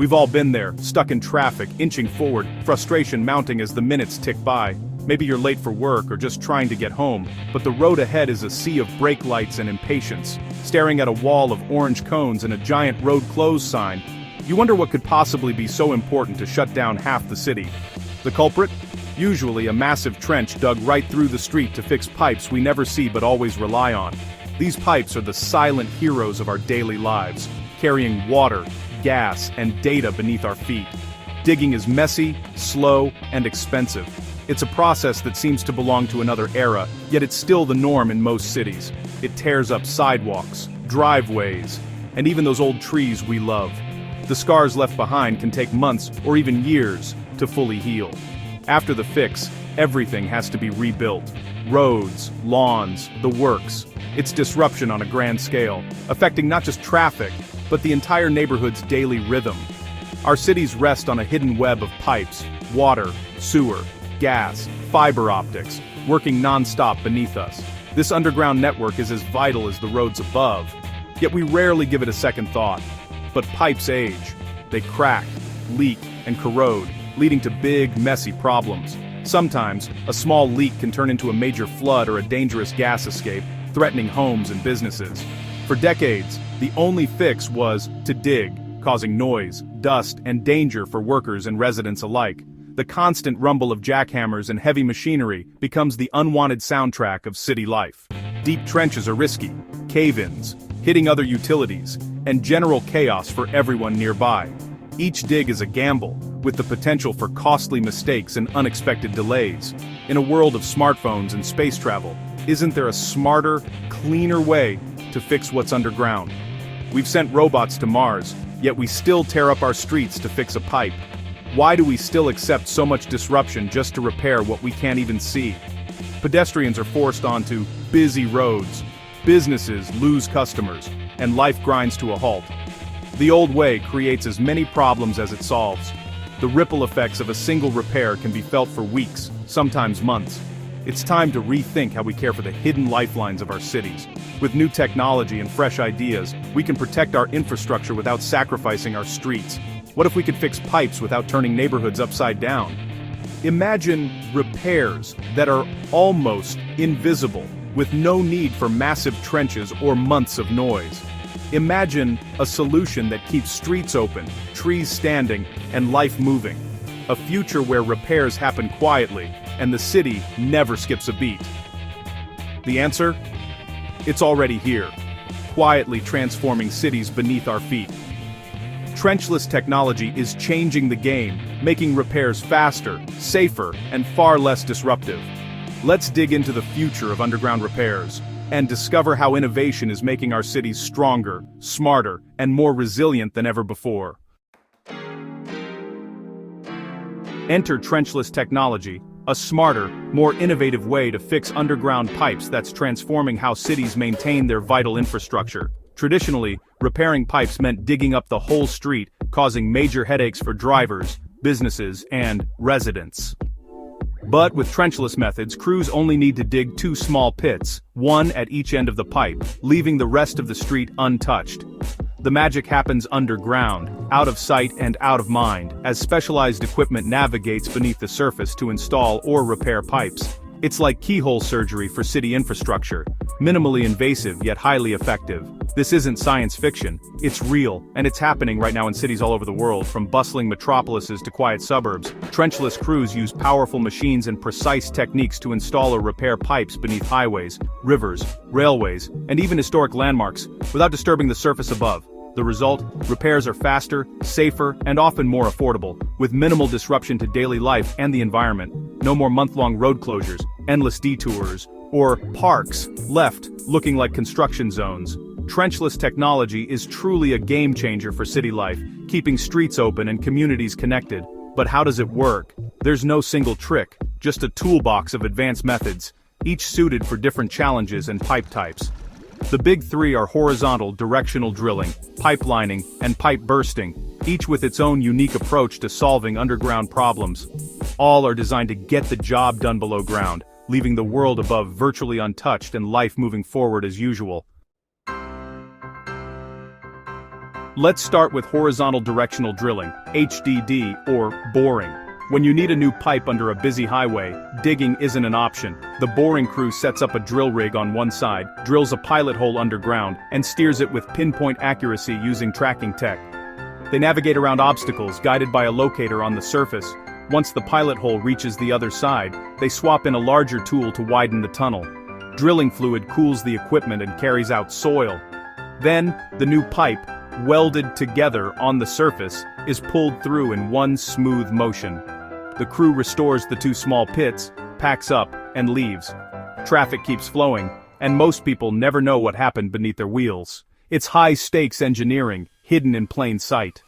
We've all been there, stuck in traffic, inching forward, frustration mounting as the minutes tick by. Maybe you're late for work or just trying to get home, but the road ahead is a sea of brake lights and impatience. Staring at a wall of orange cones and a giant road closed sign, you wonder what could possibly be so important to shut down half the city. The culprit? Usually a massive trench dug right through the street to fix pipes we never see but always rely on. These pipes are the silent heroes of our daily lives, carrying water, gas, and data beneath our feet. Digging is messy, slow, and expensive. It's a process that seems to belong to another era, yet it's still the norm in most cities. It tears up sidewalks, driveways, and even those old trees we love. The scars left behind can take months or even years to fully heal. After the fix, everything has to be rebuilt. Roads, lawns, the works. It's disruption on a grand scale, affecting not just traffic, but the entire neighborhood's daily rhythm. Our cities rest on a hidden web of pipes, water, sewer, gas, fiber optics, working non-stop beneath us. This underground network is as vital as the roads above, yet we rarely give it a second thought. But pipes age. They crack, leak, and corrode, leading to big, messy problems. Sometimes, a small leak can turn into a major flood or a dangerous gas escape, threatening homes and businesses. For decades, the only fix was to dig, causing noise, dust, and danger for workers and residents alike. The constant rumble of jackhammers and heavy machinery becomes the unwanted soundtrack of city life. Deep trenches are risky, cave-ins, hitting other utilities, and general chaos for everyone nearby. Each dig is a gamble, with the potential for costly mistakes and unexpected delays. In a world of smartphones and space travel, isn't there a smarter, cleaner way to fix what's underground? We've sent robots to Mars, yet we still tear up our streets to fix a pipe. Why do we still accept so much disruption just to repair what we can't even see? Pedestrians are forced onto busy roads, businesses lose customers, and life grinds to a halt. The old way creates as many problems as it solves. The ripple effects of a single repair can be felt for weeks, sometimes months. It's time to rethink how we care for the hidden lifelines of our cities. With new technology and fresh ideas, we can protect our infrastructure without sacrificing our streets. What if we could fix pipes without turning neighborhoods upside down? Imagine repairs that are almost invisible, with no need for massive trenches or months of noise. Imagine a solution that keeps streets open, trees standing, and life moving. A future where repairs happen quietly, and the city never skips a beat. The answer? It's already here, quietly transforming cities beneath our feet. Trenchless technology is changing the game, making repairs faster, safer, and far less disruptive. Let's dig into the future of underground repairs and discover how innovation is making our cities stronger, smarter, and more resilient than ever before. Enter trenchless technology, a smarter, more innovative way to fix underground pipes that's transforming how cities maintain their vital infrastructure. Traditionally, repairing pipes meant digging up the whole street, causing major headaches for drivers, businesses, and residents. But with trenchless methods, crews only need to dig 2 small pits, one at each end of the pipe, leaving the rest of the street untouched. The magic happens underground, out of sight and out of mind, as specialized equipment navigates beneath the surface to install or repair pipes. It's like keyhole surgery for city infrastructure, minimally invasive yet highly effective. This isn't science fiction, it's real, and it's happening right now in cities all over the world, from bustling metropolises to quiet suburbs. Trenchless crews use powerful machines and precise techniques to install or repair pipes beneath highways, rivers, railways, and even historic landmarks, without disturbing the surface above. The result? Repairs are faster, safer, and often more affordable, with minimal disruption to daily life and the environment. No more month-long road closures, endless detours, or parks left looking like construction zones. Trenchless technology is truly a game-changer for city life, keeping streets open and communities connected. But how does it work? There's no single trick, just a toolbox of advanced methods, each suited for different challenges and pipe types. The big 3 are horizontal directional drilling, pipelining, and pipe bursting, each with its own unique approach to solving underground problems. All are designed to get the job done below ground, leaving the world above virtually untouched and life moving forward as usual. Let's start with horizontal directional drilling, HDD, or boring. When you need a new pipe under a busy highway, digging isn't an option. The boring crew sets up a drill rig on one side, drills a pilot hole underground, and steers it with pinpoint accuracy using tracking tech. They navigate around obstacles guided by a locator on the surface. Once the pilot hole reaches the other side, they swap in a larger tool to widen the tunnel. Drilling fluid cools the equipment and carries out soil. Then, the new pipe, welded together on the surface, is pulled through in one smooth motion. The crew restores the two small pits, packs up, and leaves. Traffic keeps flowing, and most people never know what happened beneath their wheels. It's high-stakes engineering, hidden in plain sight.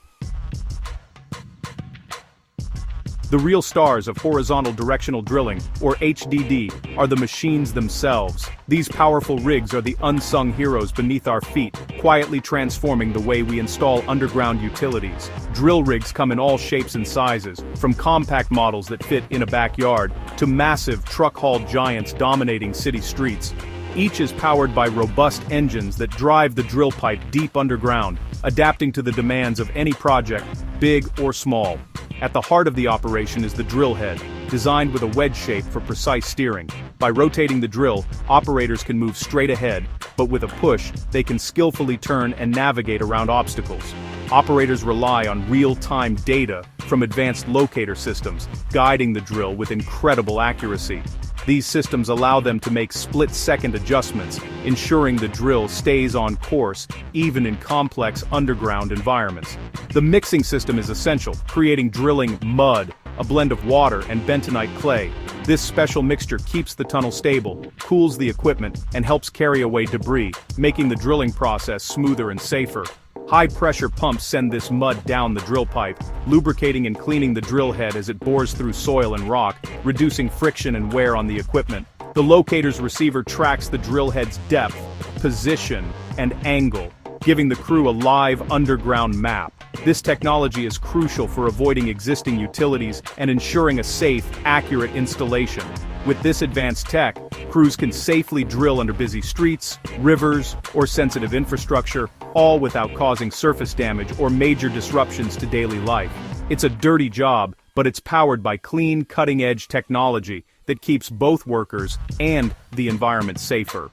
The real stars of horizontal directional drilling, or HDD, are the machines themselves. These powerful rigs are the unsung heroes beneath our feet, quietly transforming the way we install underground utilities. Drill rigs come in all shapes and sizes, from compact models that fit in a backyard, to massive truck-hauled giants dominating city streets. Each is powered by robust engines that drive the drill pipe deep underground, adapting to the demands of any project, big or small. At the heart of the operation is the drill head, designed with a wedge shape for precise steering. By rotating the drill, operators can move straight ahead, but with a push, they can skillfully turn and navigate around obstacles. Operators rely on real-time data from advanced locator systems, guiding the drill with incredible accuracy. These systems allow them to make split-second adjustments, ensuring the drill stays on course, even in complex underground environments. The mixing system is essential, creating drilling mud, a blend of water and bentonite clay. This special mixture keeps the tunnel stable, cools the equipment, and helps carry away debris, making the drilling process smoother and safer. High-pressure pumps send this mud down the drill pipe, lubricating and cleaning the drill head as it bores through soil and rock, reducing friction and wear on the equipment. The locator's receiver tracks the drill head's depth, position, and angle, giving the crew a live underground map. This technology is crucial for avoiding existing utilities and ensuring a safe, accurate installation. With this advanced tech, crews can safely drill under busy streets, rivers, or sensitive infrastructure, all without causing surface damage or major disruptions to daily life. It's a dirty job, but it's powered by clean, cutting-edge technology that keeps both workers and the environment safer.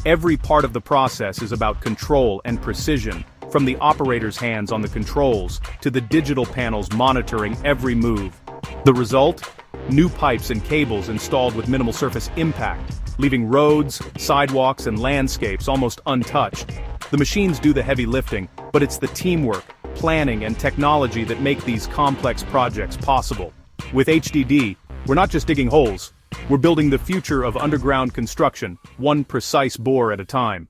Every part of the process is about control and precision, from the operator's hands on the controls to the digital panels monitoring every move. The result? New pipes and cables installed with minimal surface impact, leaving roads, sidewalks, and landscapes almost untouched. The machines do the heavy lifting, but it's the teamwork, planning, and technology that make these complex projects possible. With HDD, we're not just digging holes, we're building the future of underground construction, one precise bore at a time.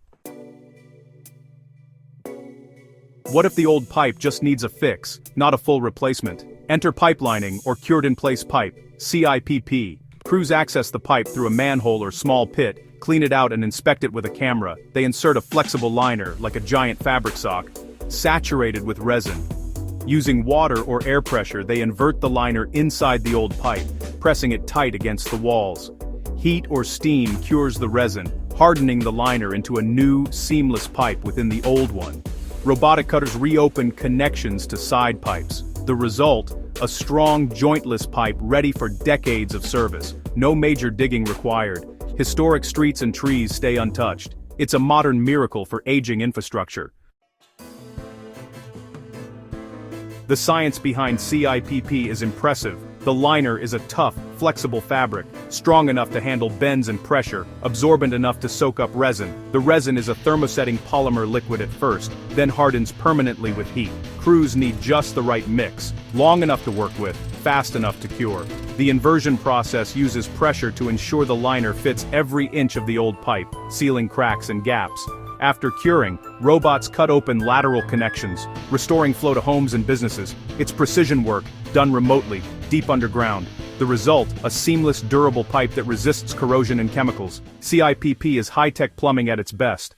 What if the old pipe just needs a fix, not a full replacement? Enter pipelining, or cured-in-place pipe, CIPP. Crews access the pipe through a manhole or small pit, clean it out and inspect it with a camera. They insert a flexible liner, like a giant fabric sock, saturated with resin. Using water or air pressure, they invert the liner inside the old pipe, pressing it tight against the walls. Heat or steam cures the resin, hardening the liner into a new, seamless pipe within the old one. Robotic cutters reopen connections to side pipes. The result? A strong, jointless pipe ready for decades of service. No major digging required. Historic streets and trees stay untouched. It's a modern miracle for aging infrastructure. The science behind CIPP is impressive. The liner is a tough, flexible fabric, strong enough to handle bends and pressure, absorbent enough to soak up resin. The resin is a thermosetting polymer liquid at first, then hardens permanently with heat. Crews need just the right mix, long enough to work with, fast enough to cure. The inversion process uses pressure to ensure the liner fits every inch of the old pipe, sealing cracks and gaps. After curing, robots cut open lateral connections, restoring flow to homes and businesses. It's precision work, done remotely, deep underground. The result, a seamless, durable pipe that resists corrosion and chemicals. CIPP is high-tech plumbing at its best.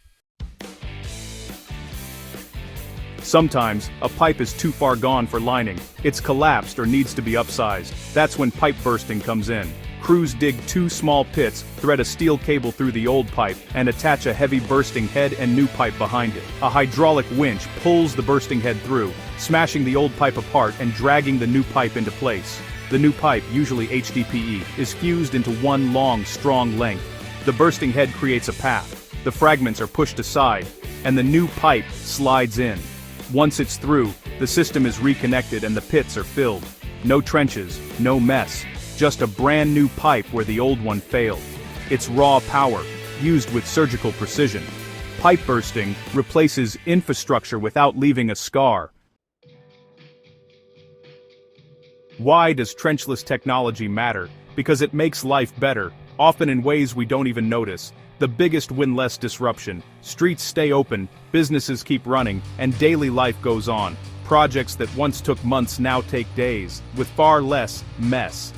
Sometimes, a pipe is too far gone for lining. It's collapsed or needs to be upsized. That's when pipe bursting comes in. Crews dig 2 small pits, thread a steel cable through the old pipe, and attach a heavy bursting head and new pipe behind it. A hydraulic winch pulls the bursting head through, smashing the old pipe apart and dragging the new pipe into place. The new pipe, usually HDPE, is fused into one long, strong length. The bursting head creates a path. The fragments are pushed aside, and the new pipe slides in. Once it's through, the system is reconnected and the pits are filled. No trenches, no mess, just a brand new pipe where the old one failed. It's raw power, used with surgical precision. Pipe bursting replaces infrastructure without leaving a scar. Why does trenchless technology matter? Because it makes life better, often in ways we don't even notice. The biggest win: less disruption. Streets stay open, businesses keep running, and daily life goes on. Projects that once took months now take days, with far less mess.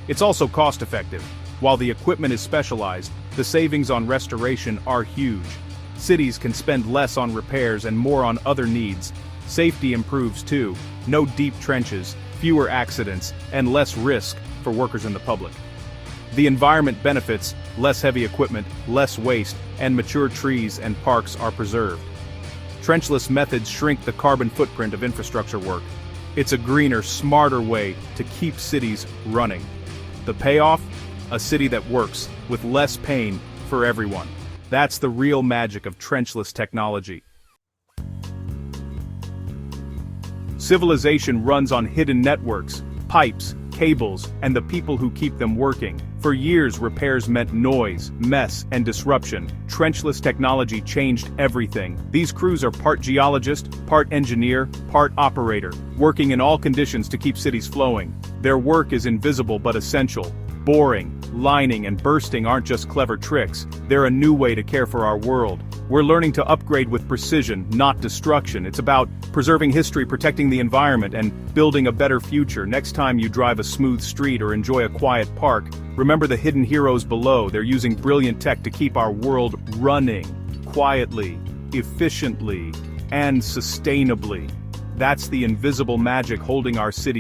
It's also cost-effective. While the equipment is specialized, the savings on restoration are huge. Cities can spend less on repairs and more on other needs. Safety improves too. No deep trenches, fewer accidents, and less risk for workers and the public. The environment benefits: less heavy equipment, less waste, and mature trees and parks are preserved. Trenchless methods shrink the carbon footprint of infrastructure work. It's a greener, smarter way to keep cities running. The payoff? A city that works, with less pain for everyone. That's the real magic of trenchless technology. Civilization runs on hidden networks, pipes, cables, and the people who keep them working. For years, repairs meant noise, mess, and disruption. Trenchless technology changed everything. These crews are part geologist, part engineer, part operator, working in all conditions to keep cities flowing. Their work is invisible but essential. Boring, lining, and bursting aren't just clever tricks. They're a new way to care for our world. We're learning to upgrade with precision, not destruction. It's about preserving history, protecting the environment, and building a better future. Next time you drive a smooth street or enjoy a quiet park, remember the hidden heroes below. They're using brilliant tech to keep our world running, quietly, efficiently, and sustainably. That's the invisible magic holding our city